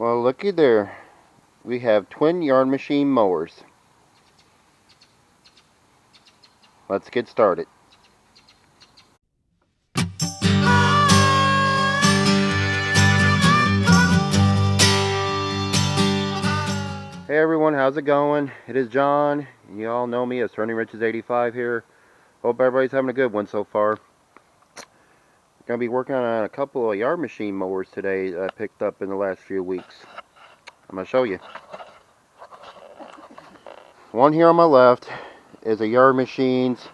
Well, looky there. We have twin yard machine mowers. Let's get started. Hey everyone, how's it going? It is John. You all know me as Turning Riches 85 here. Hope everybody's having a good one so far. Gonna be working on a couple of yard machine mowers today that I picked up in the last few weeks. I'm gonna show you. One here on my left is a Yard Machines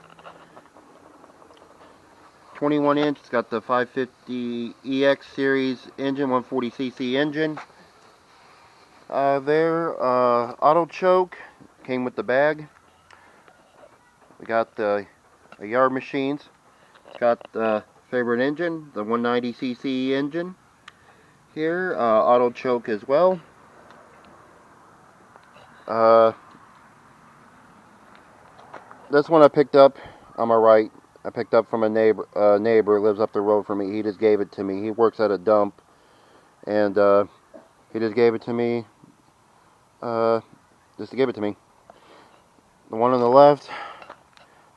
21 inch. It's got the 550 EX series engine, 140cc engine. Auto choke came with the bag. We got the Yard Machines. It's got the favorite engine, the 190cc engine here. Auto choke as well. This one I picked up on my right. I picked up from a neighbor who lives up the road from me. He just gave it to me. He works at a dump, and he just gave it to me. Just to give it to me. The one on the left,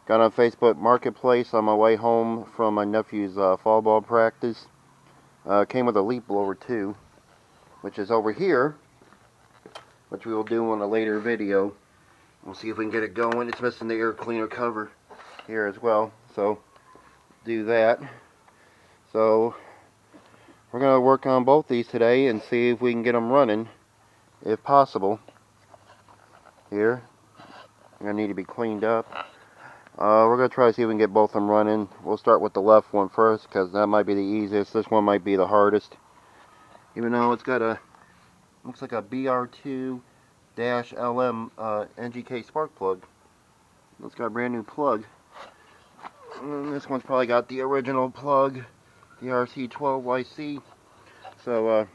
got on Facebook Marketplace on my way home from my nephew's fall ball practice. Came with a leaf blower too, which is over here, which we will do on a later video. We'll see if we can get it going. It's missing the air cleaner cover here as well, so do that. So we're going to work on both these today and see if we can get them running, if possible. Here, they're going to need to be cleaned up. We're going to try to see if we can get both of them running. We'll start with the left one first, because that might be the easiest. This one might be the hardest, even though it's got looks like a BR2-LM NGK spark plug. It's got a brand new plug. And this one's probably got the original plug, the RC12YC. So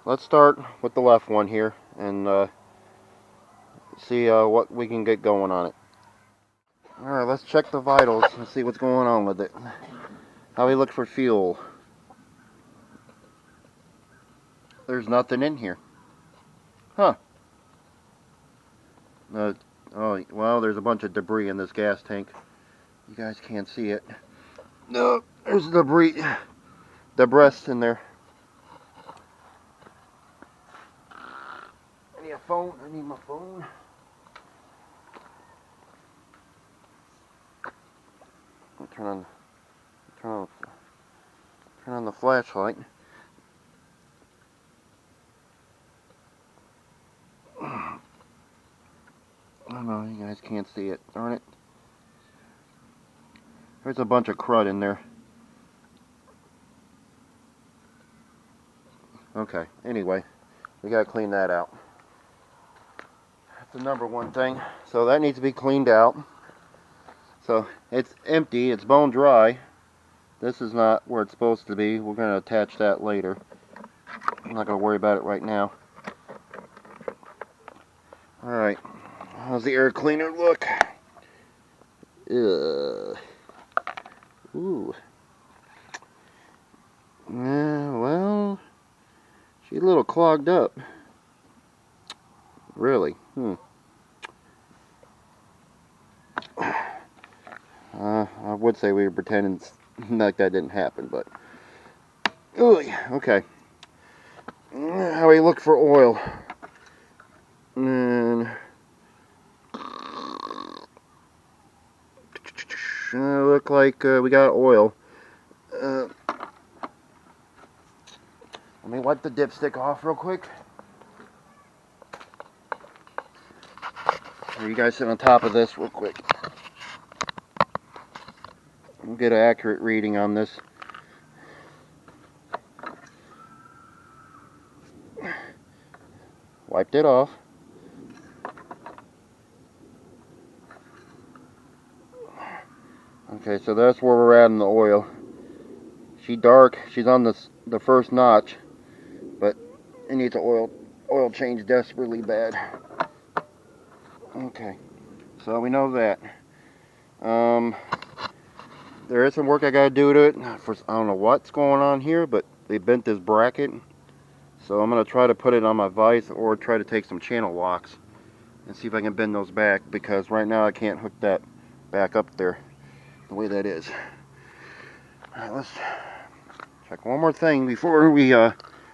let's start with the left one here and see what we can get going on it. Alright, let's check the vitals and see what's going on with it. How we look for fuel. There's nothing in here. Huh. Oh, well, there's a bunch of debris in this gas tank. You guys can't see it. No, there's debris in there. I need a phone. I need my phone. I'll turn on the flashlight. I don't know, you guys can't see it. Darn it. There's a bunch of crud in there. Okay, anyway, we gotta clean that out. That's the number one thing. So that needs to be cleaned out. So it's empty, it's bone dry. This is not where it's supposed to be. We're gonna attach that later. I'm not gonna worry about it right now. Alright. How's the air cleaner look? Ooh. Well, she's a little clogged up. Really? I would say we were pretending like that didn't happen, but... Ooh, okay. How we look for oil. And... look like we got oil. Let me wipe the dipstick off real quick. Here, you guys sit on top of this real quick. We'll get an accurate reading on this. Wiped it off. Okay, so that's where we're at in the oil. She's dark. She's on the first notch, but it needs an oil change desperately bad. Okay, so we know that. There is some work I gotta do to it. I don't know what's going on here, but they bent this bracket. So I'm going to try to put it on my vise or try to take some channel locks and see if I can bend those back, because right now I can't hook that back up there the way that is. Alright, let's check one more thing before we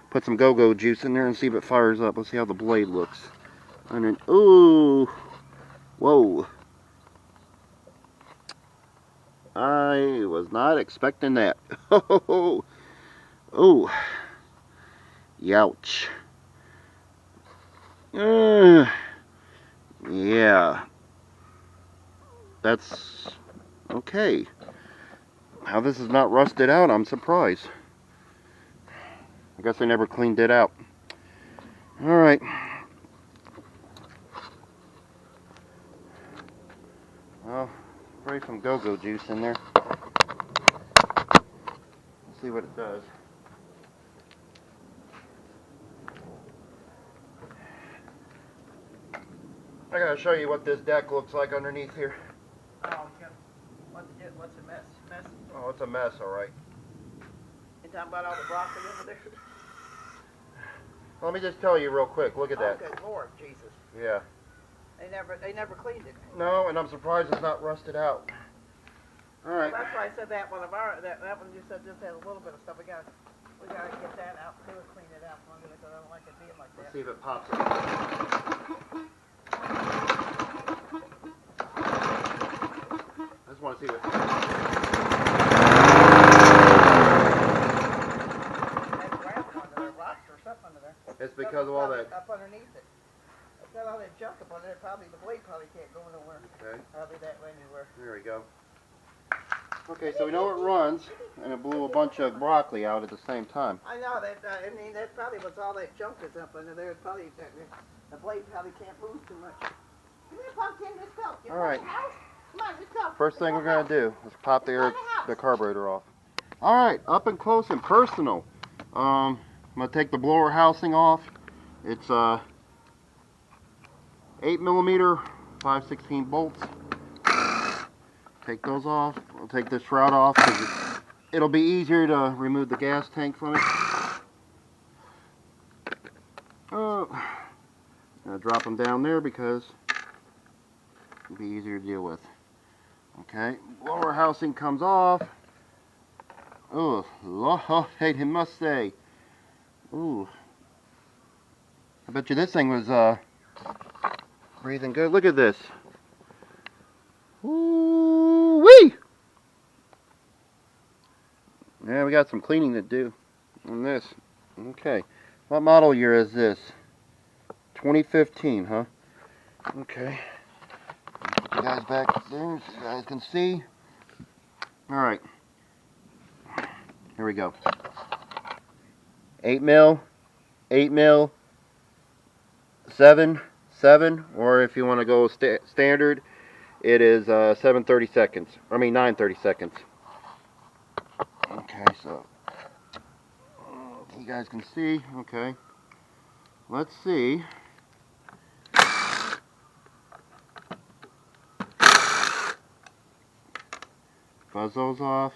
put some go-go juice in there and see if it fires up. Let's see how the blade looks. Ooh, whoa. I was not expecting that. Oh, youch. Yeah, that's okay. How this is not rusted out, I'm surprised. I guess I never cleaned it out. Alright. Well, spray some go-go juice in there. Let's see what it does. I gotta show you what this deck looks like underneath here. Oh, what's a mess? Oh, it's a mess, alright. You talking about all the broccoli over there? Let me just tell you real quick, look at that. Oh, good Lord, Jesus. Yeah. They never cleaned it. No, and I'm surprised it's not rusted out. Alright. Well, that's why I said that one of our that one you said just had a little bit of stuff. We gotta get that out too and clean it out because I don't like it being like that. Let's see if it pops up. I just want to see what. That's grass under there, rocks or something under there. It's because of all that. Up underneath it. It's got all that junk up under there. Probably the blade probably can't go nowhere. Okay. Probably that way anywhere. There we go. Okay, so we know it runs, and it blew a bunch of broccoli out at the same time. I know that. I mean, that probably was all that junk that's up under there. Probably the blade probably can't move too much. Come here, Pumpkin. Let's go. All right. Come on, let's go. First thing we're gonna do is pop the carburetor off. All right, up and close and personal. I'm gonna take the blower housing off. It's 8mm 5/16 bolts. Take those off. We'll take this shroud off because it'll be easier to remove the gas tank from it. Gonna drop them down there because it'll be easier to deal with. Okay, blower housing comes off. Oh, Lord, he must say. Ooh, I bet you this thing was breathing good. Look at this. Ooh-wee! Yeah, we got some cleaning to do on this. Okay, what model year is this? 2015, huh? Okay. You guys back there so you guys can see. Alright. Here we go. 8mm, 8mm, 7, or if you want to go standard, it is 7/30 seconds. I mean 9/30 seconds. Okay, so you guys can see. Okay, let's see. Buzz those off.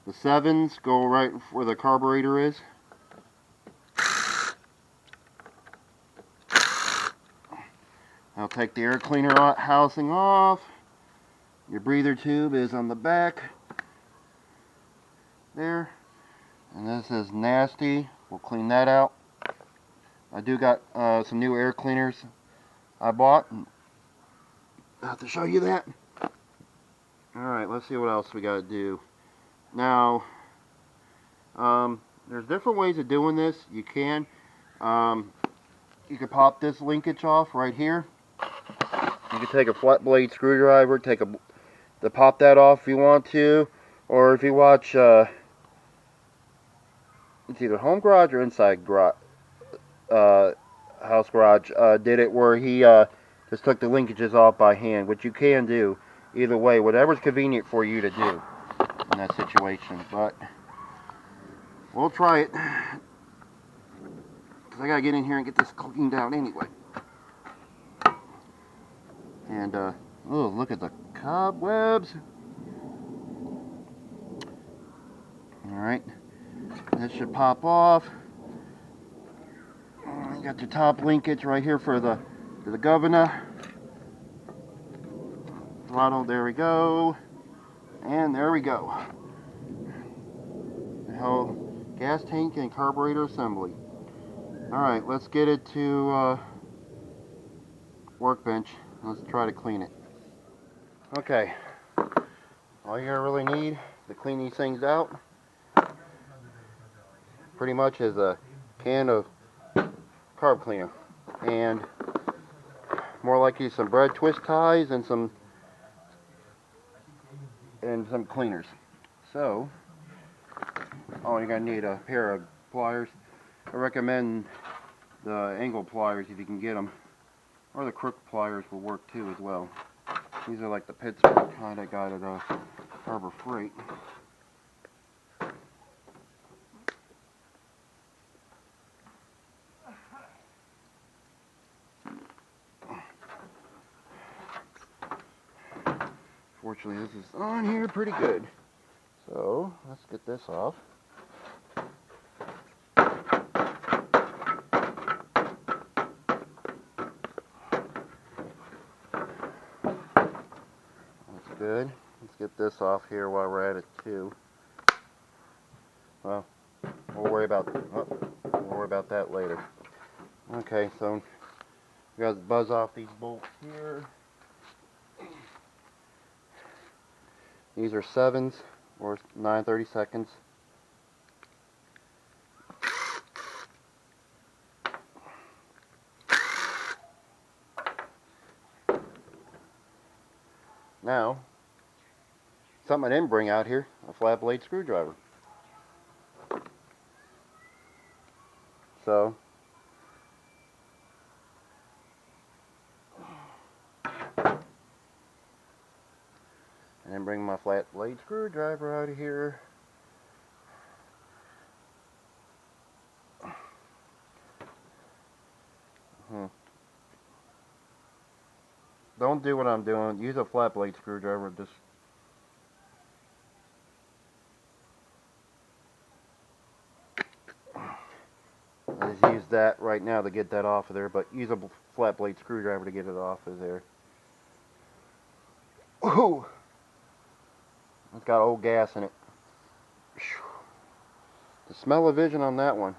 The 7s go right where the carburetor is. I'll take the air cleaner housing off. Your breather tube is on the back there, and this is nasty. We'll clean that out. I do got some new air cleaners I bought. I have to show you that. Alright, let's see what else we got to do. Now, there's different ways of doing this. You can pop this linkage off right here. You can take a flat blade screwdriver, pop that off if you want to, or if you watch, it's either Home Garage or Inside Garage, House Garage did it where he just took the linkages off by hand, which you can do either way, whatever's convenient for you to do in that situation. But we'll try it because I gotta get in here and get this cleaned out anyway. And oh, look at the cobwebs. All right, This should pop off. Got the top linkage right here for the governor. Throttle, there we go. And there we go. The whole gas tank and carburetor assembly. Alright, let's get it to workbench. Let's try to clean it. Okay, all you're gonna really need to clean these things out pretty much is a can of carb cleaner and more likely some bread twist ties and some cleaners. So you're gonna need a pair of pliers. I recommend the angle pliers if you can get them, or the crook pliers will work too as well. These are like the Pittsburgh kind I got at Harbor Freight. Fortunately, this is on here pretty good. So let's get this off. That's good. Let's get this off here while we're at it too. Well, we'll worry about that later. Okay, so we got to buzz off these bolts here. These are 7s or 9/32. Now, something I didn't bring out here, a flat blade screwdriver. So, I didn't bring my flat blade screwdriver out of here. Don't do what I'm doing. Use a flat blade screwdriver. I just use that right now to get that off of there, but use a flat blade screwdriver to get it off of there. Ooh! It's got old gas in it. The smell of vision on that one.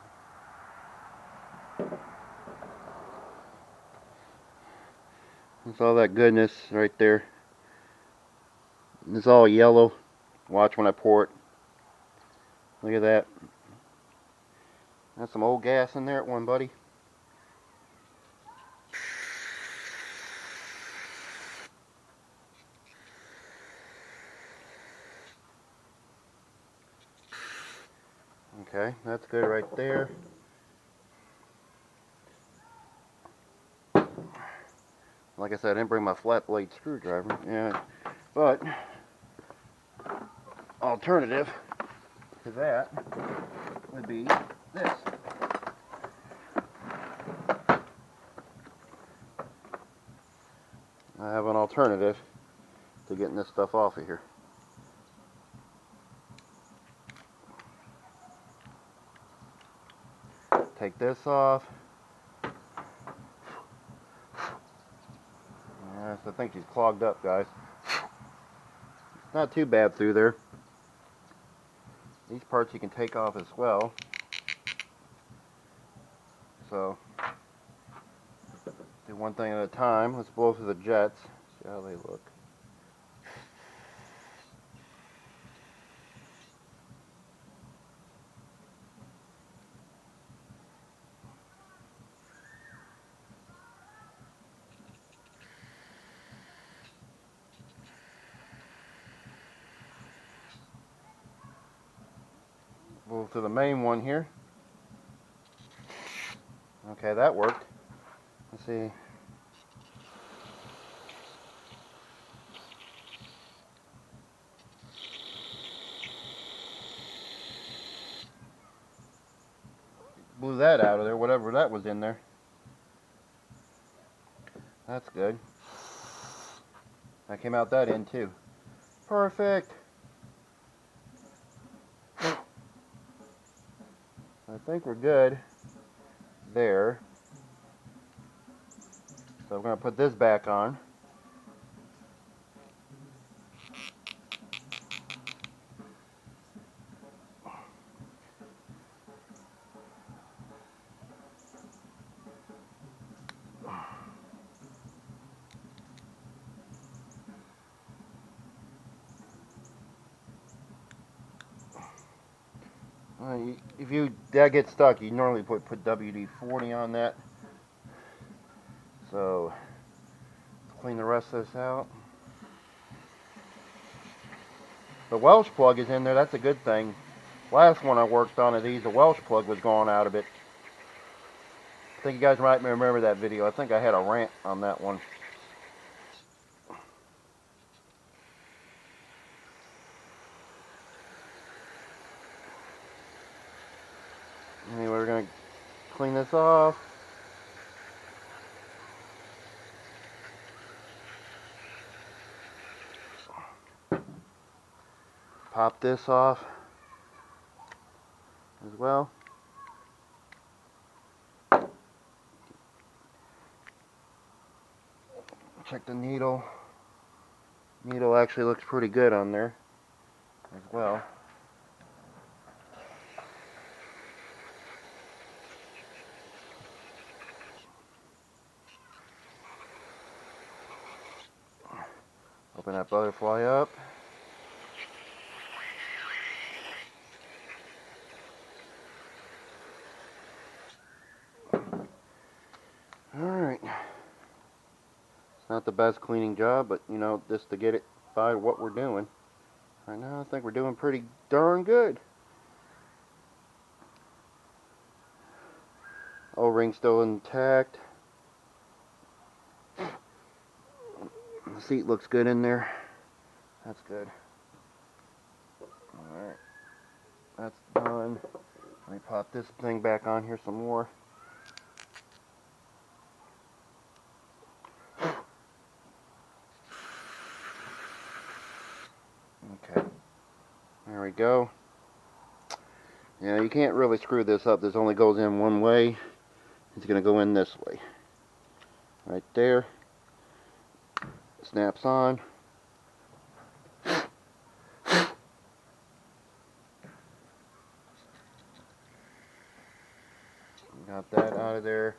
It's all that goodness right there. It's all yellow. Watch when I pour it. Look at that. That's some old gas in there at one, buddy. Okay, that's good right there. Like I said, I didn't bring my flat blade screwdriver. Yeah, but alternative to that would be this. I have an alternative to getting this stuff off of here. Take this off. Yes, I think she's clogged up, guys. Not too bad through there. These parts you can take off as well. So, do one thing at a time. Let's blow through the jets. See how they look. Blow through the main one here. Okay, that worked. Let's see. Blew that out of there, whatever that was in there. That's good. That came out that end too. Perfect. I think we're good there. So I'm going to put this back on. If that gets stuck, you normally put WD-40 on that. So let's clean the rest of this out. The Welsh plug is in there. That's a good thing. Last one I worked on of these, the Welsh plug was going out of it. I think you guys might remember that video. I think I had a rant on that one. Anyway, we're going to clean this off. Pop this off as well. Check the needle. Needle actually looks pretty good on there as well. Open that butterfly up. Alright. It's not the best cleaning job, but you know, just to get it by what we're doing. Right now, I think we're doing pretty darn good. O-ring still intact. The seat looks good in there. That's good. Alright. That's done. Let me pop this thing back on here some more. Okay. There we go. Yeah, you can't really screw this up. This only goes in one way. It's going to go in this way. Right there. Snaps on. Got that out of there.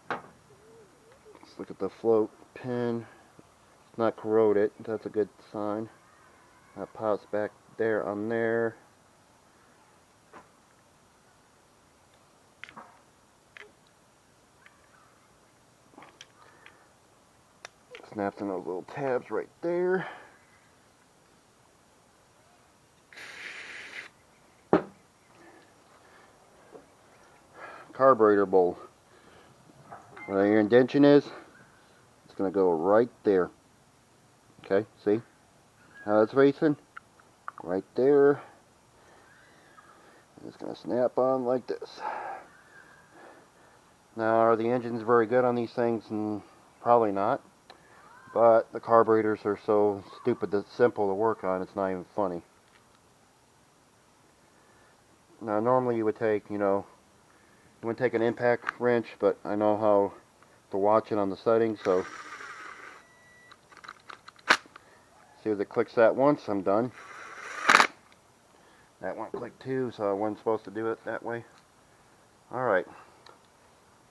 Let's look at the float pin. It's not corroded. That's a good sign. That pops back there on there. Snaps in those little tabs right there. Carburetor bowl. Where your indentation is, it's going to go right there. Okay, see how it's facing? Right there. It's going to snap on like this. Now, are the engines very good on these things? Probably not. But the carburetors are so stupid that simple to work on, it's not even funny. Now, normally you would take, you would take an impact wrench, but I know how to watch it on the settings, so see if it clicks that once, I'm done. That one clicked too, so I wasn't supposed to do it that way. Alright.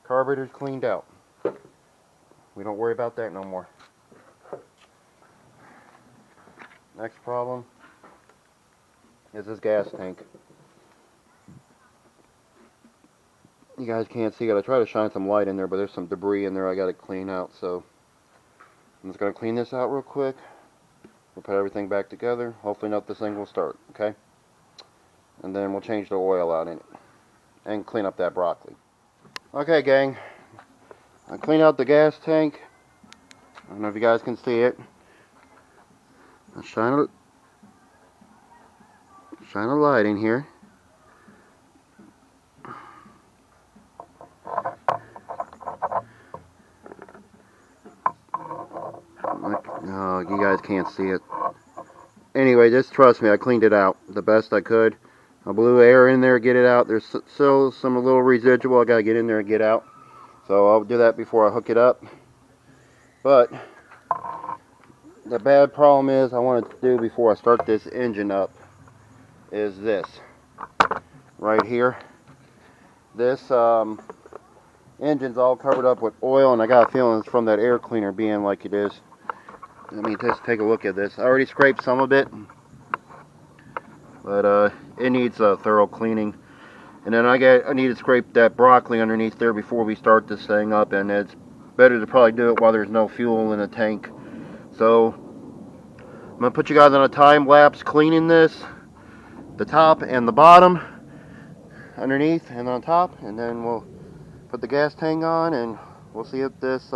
Carburetor's cleaned out. We don't worry about that no more. Next problem is this gas tank. You guys can't see it. I try to shine some light in there, but there's some debris in there I got to clean out. So I'm just going to clean this out real quick. We'll put everything back together. Hopefully not this thing will start, okay? And then we'll change the oil out in it and clean up that broccoli. Okay, gang. I cleaned out the gas tank. I don't know if you guys can see it. I'll shine a light in here. No, you guys can't see it. anyway, just trust me, I cleaned it out the best I could. I blew air in there, get it out. There's still some little residual I gotta get in there and get out. So I'll do that before I hook it up. But the bad problem is I wanted to do before I start this engine up is this right here. This engine's all covered up with oil, and I got a feeling it's from that air cleaner being like it is. Let me just take a look at this. I already scraped some of it, but it needs a thorough cleaning. And then I need to scrape that broccoli underneath there before we start this thing up, and it's better to probably do it while there's no fuel in the tank. So I'm gonna put you guys on a time lapse cleaning this, the top and the bottom, underneath and on top, and then we'll put the gas tank on and we'll see if this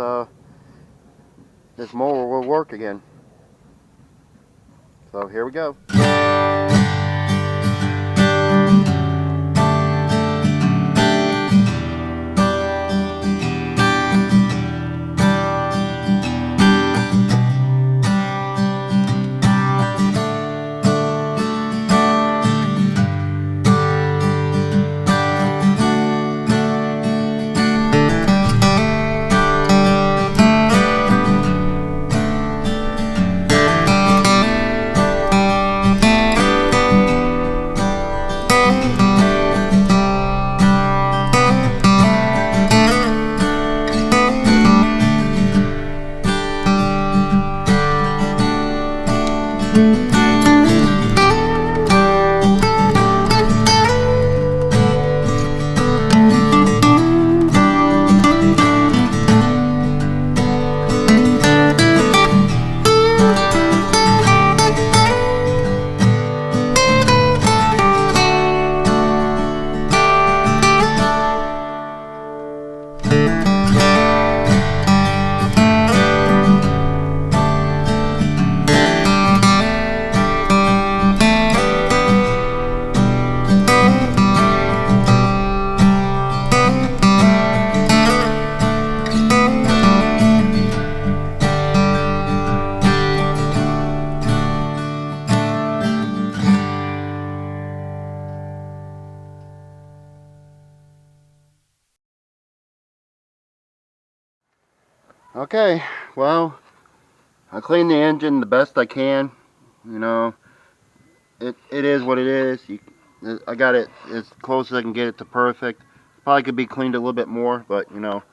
this mower will work again. So here we go. Okay, well, I cleaned the engine the best I can. You know, it is what it is. I got it as close as I can get it to perfect. Probably could be cleaned a little bit more, but you know.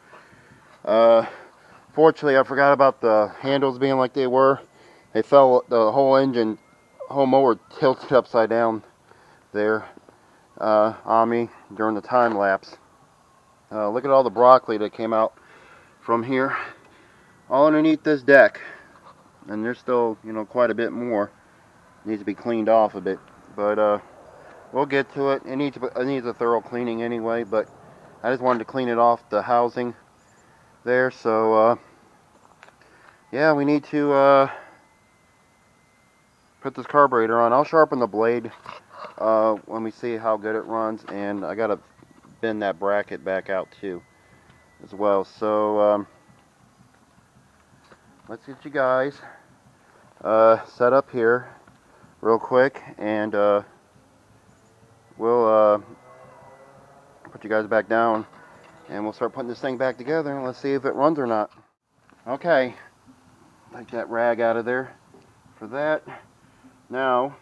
Fortunately, I forgot about the handles being like they were. They fell, the whole engine, whole mower tilted upside down there on me during the time lapse. Look at all the broccoli that came out from here, all underneath this deck, and there's still, you know, quite a bit more needs to be cleaned off a bit, but we'll get to it. It needs a thorough cleaning anyway, but I just wanted to clean it off the housing there. So yeah, we need to put this carburetor on. I'll sharpen the blade when we see how good it runs, and I gotta bend that bracket back out too as well. So let's get you guys set up here real quick, and we'll put you guys back down, and we'll start putting this thing back together, and let's see if it runs or not. Okay, take that rag out of there for that. Now,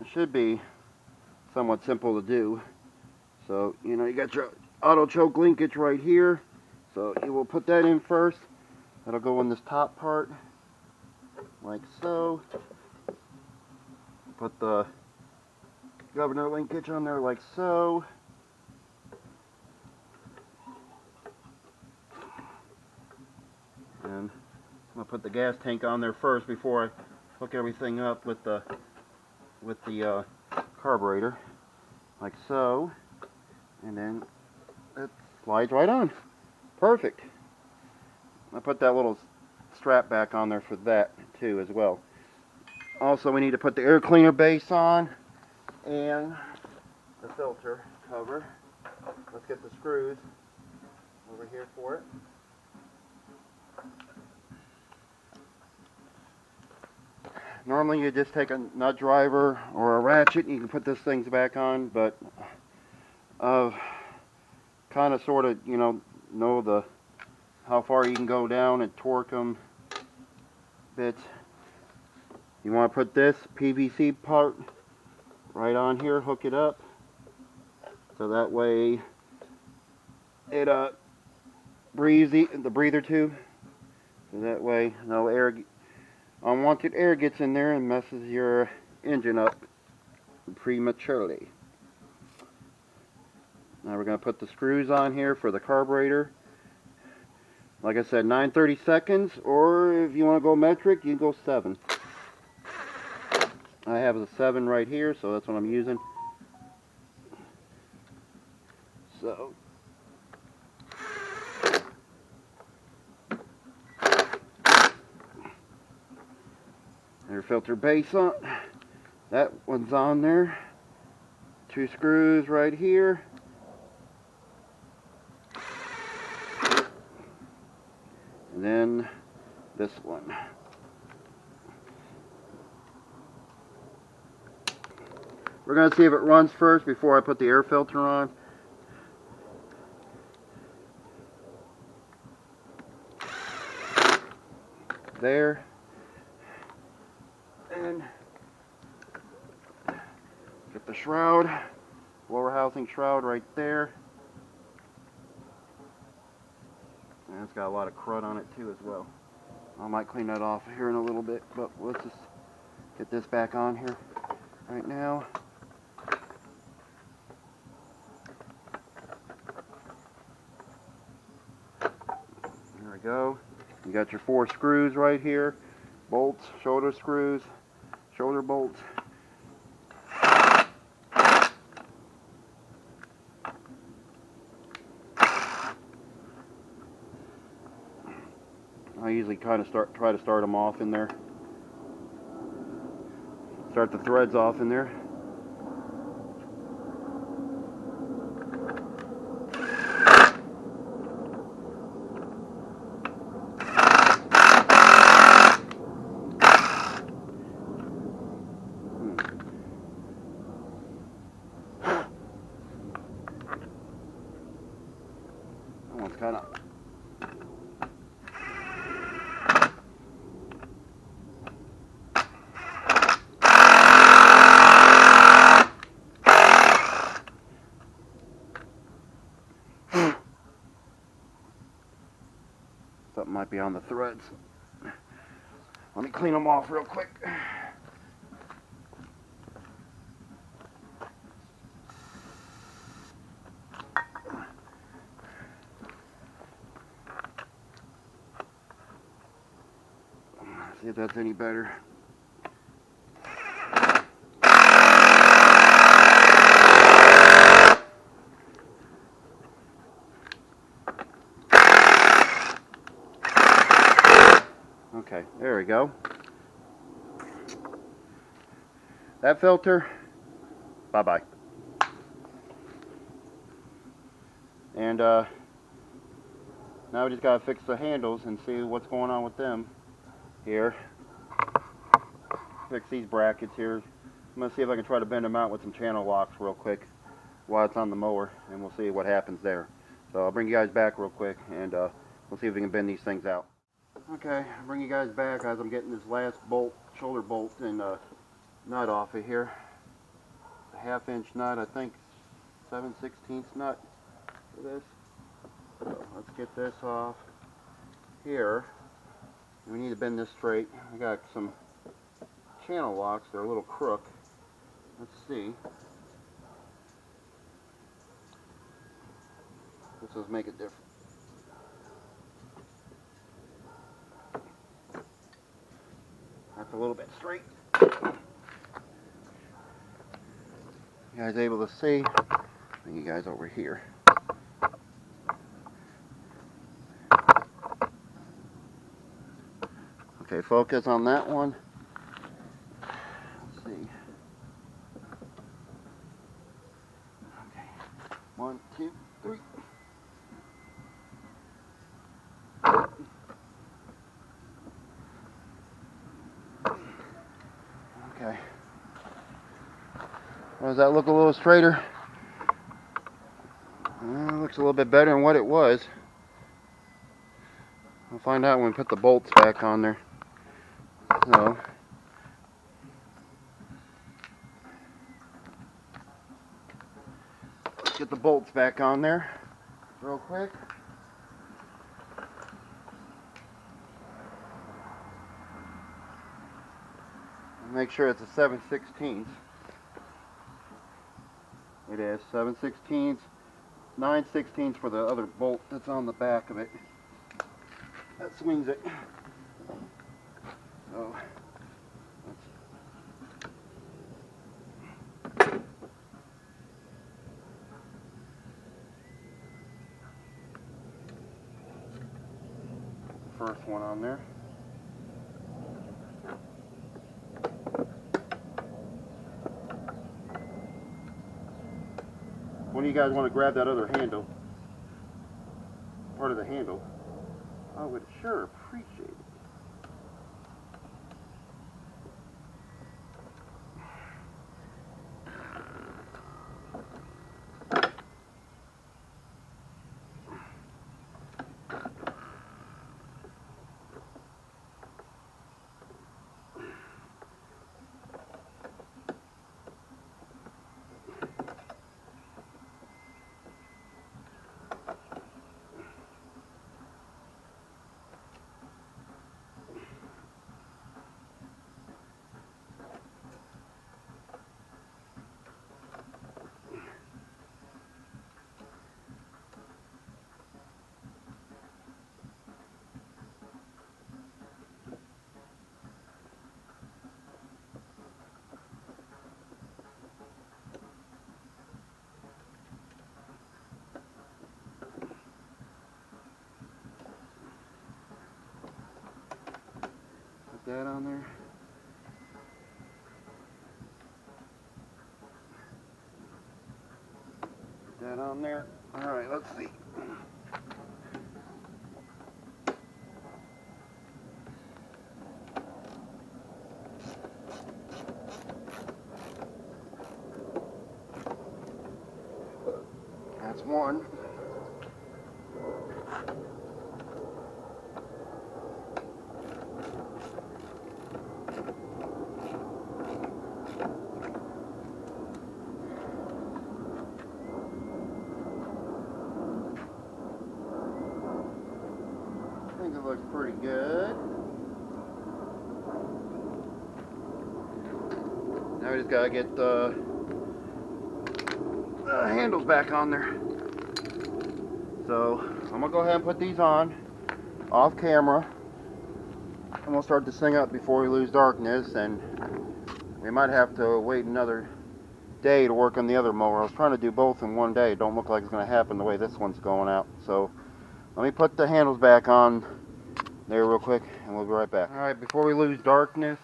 it should be somewhat simple to do. So, you know, you got your auto choke linkage right here. So you will put that in first. That'll go in this top part, like so. Put the governor linkage on there like so. And I'm gonna put the gas tank on there first before I hook everything up with the carburetor, like so. And then it slides right on. Perfect. I put that little strap back on there for that too as well. Also, we need to put the air cleaner base on and the filter cover. Let's get the screws over here for it. Normally you just take a nut driver or a ratchet and you can put these things back on, but kind of sort of, you know the how far you can go down and torque them bits. You want to put this PVC part right on here, hook it up, so that way it breathes the breather tube, so that way no air, unwanted air gets in there and messes your engine up prematurely. Now we're going to put the screws on here for the carburetor. Like I said, 9/30 seconds, or if you want to go metric, you can go 7. I have a 7 right here, so that's what I'm using. So air filter base on. That one's on there. 2 screws right here. And then this one. We're going to see if it runs first before I put the air filter on. There. And get the shroud, lower housing shroud right there. And it's got a lot of crud on it too as well. I might clean that off here in a little bit, but let's just get this back on here right now. There we go. You got your 4 screws right here. Bolts, shoulder screws, shoulder bolts. I usually kind of try to start them off in there. Start the threads off in there. That one's kind of. Something might be on the threads. Let me clean them off real quick. See if that's any better. Okay, there we go. That filter, bye-bye. And now we just gotta fix the handles and see what's going on with them here. Fix these brackets here. I'm gonna see if I can try to bend them out with some channel locks real quick while it's on the mower, and we'll see what happens there. So I'll bring you guys back real quick, and we'll see if we can bend these things out. Okay, I'll bring you guys back as I'm getting this last bolt, shoulder bolt, and nut off of here. A 1/2-inch nut, I think 7/16 nut for this. So let's get this off here. We need to bend this straight. I got some channel locks, they're a little crook. Let's see. This does make it different. That's a little bit straight. You guys able to see? Bring you guys over here. Okay, focus on that one. Let's see. Okay. 1, 2, 3. Okay. Does that look a little straighter? Looks a little bit better than what it was. We'll find out when we put the bolts back on there. So, let's get the bolts back on there real quick. Make sure it's a 7/16. It is 7/16, 9/16 for the other bolt that's on the back of it. That swings it. So first one on there. When do you guys want to grab that other handle? Part of the handle? I would sure appreciate it. That on there. That on there. All right, let's see. That's one. I think it looks pretty good. Now we just gotta get the handles back on there. So I'm gonna go ahead and put these on off camera. I'm gonna start this thing up before we lose darkness, and we might have to wait another day to work on the other mower. I was trying to do both in one day. It don't look like it's gonna happen the way this one's going out. So let me put the handles back on there real quick, and we'll be right back. All right, before we lose darkness,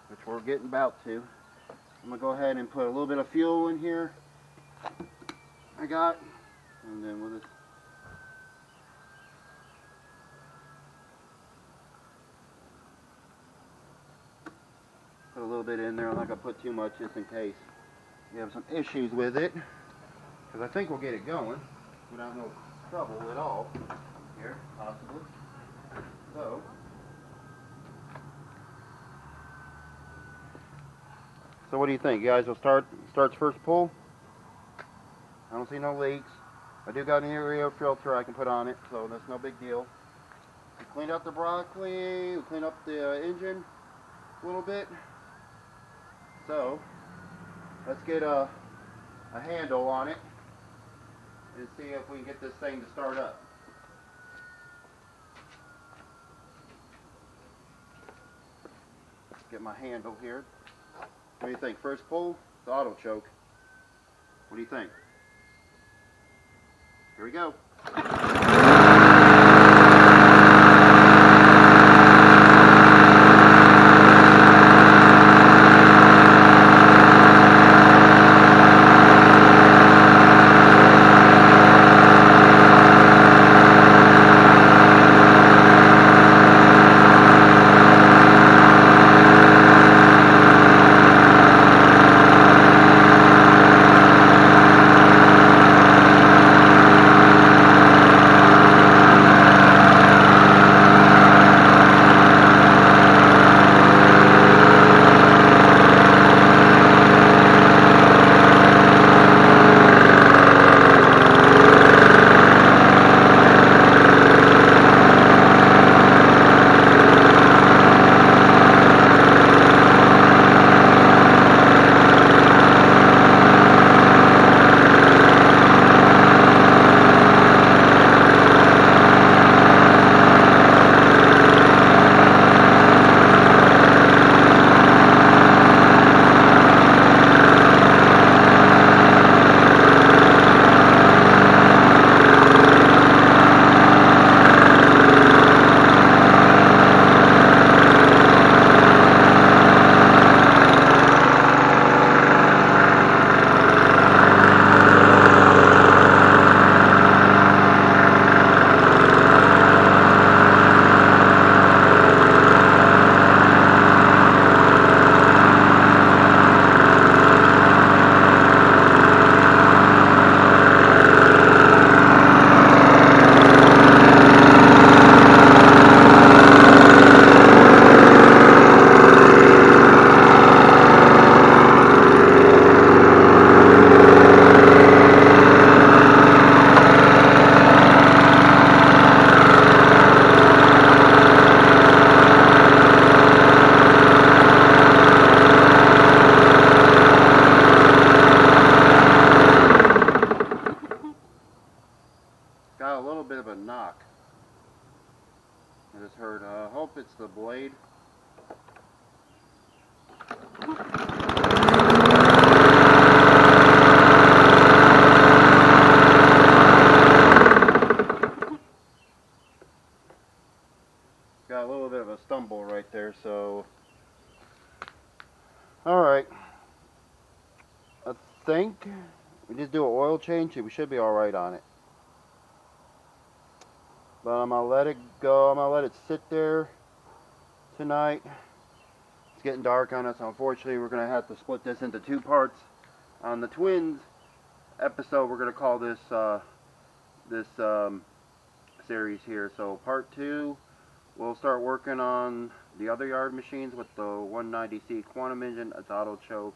which we're getting about to, I'm gonna go ahead and put a little bit of fuel in here. I got, and then we'll just put a little bit in there. I'm not gonna put too much just in case we have some issues with it, because I think we'll get it going without no trouble at all here, possibly. So what do you think? You guys will starts first pull. I don't see no leaks. I do got an air filter I can put on it, so that's no big deal. We cleaned up the broccoli, we cleaned up the engine a little bit. So let's get a handle on it and see if we can get this thing to start up. Get my handle here. What do you think? First pull, the auto choke. What do you think? Here we go. Got a little bit of a stumble right there, so alright. I think we just do an oil change and we should be alright on it. But I'm gonna let it go. I'm gonna let it sit there tonight. It's getting dark on us. Unfortunately, we're gonna have to split this into two parts. On the twins episode, we're gonna call this series here. So part 2, we'll start working on the other yard machines with the 190C quantum engine. It's auto choke.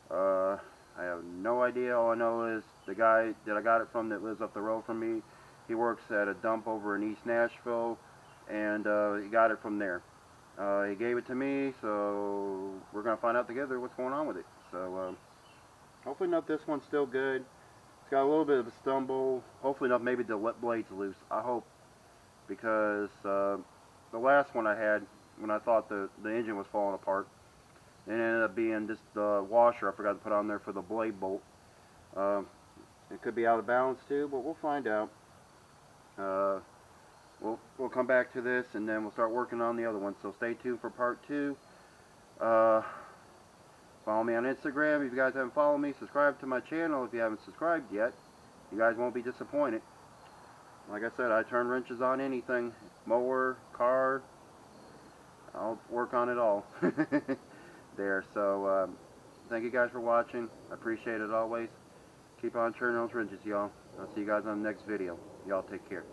I have no idea. All I know is the guy that I got it from that lives up the road from me, he works at a dump over in East Nashville, and he got it from there. He gave it to me, so we're going to find out together what's going on with it. So hopefully not this one's still good. It's got a little bit of a stumble. Hopefully not, maybe the blade's loose. I hope, because the last one I had, when I thought the engine was falling apart, it ended up being just the washer I forgot to put on there for the blade bolt. It could be out of balance too, but we'll find out. We'll come back to this, and then we'll start working on the other one. So stay tuned for part 2. Follow me on Instagram if you guys haven't followed me. Subscribe to my channel if you haven't subscribed yet. You guys won't be disappointed. Like I said, I turn wrenches on anything. Mower, car, I'll work on it all. There. So thank you guys for watching. I appreciate it always. Keep on turning those wrenches, y'all. I'll see you guys on the next video. Y'all take care.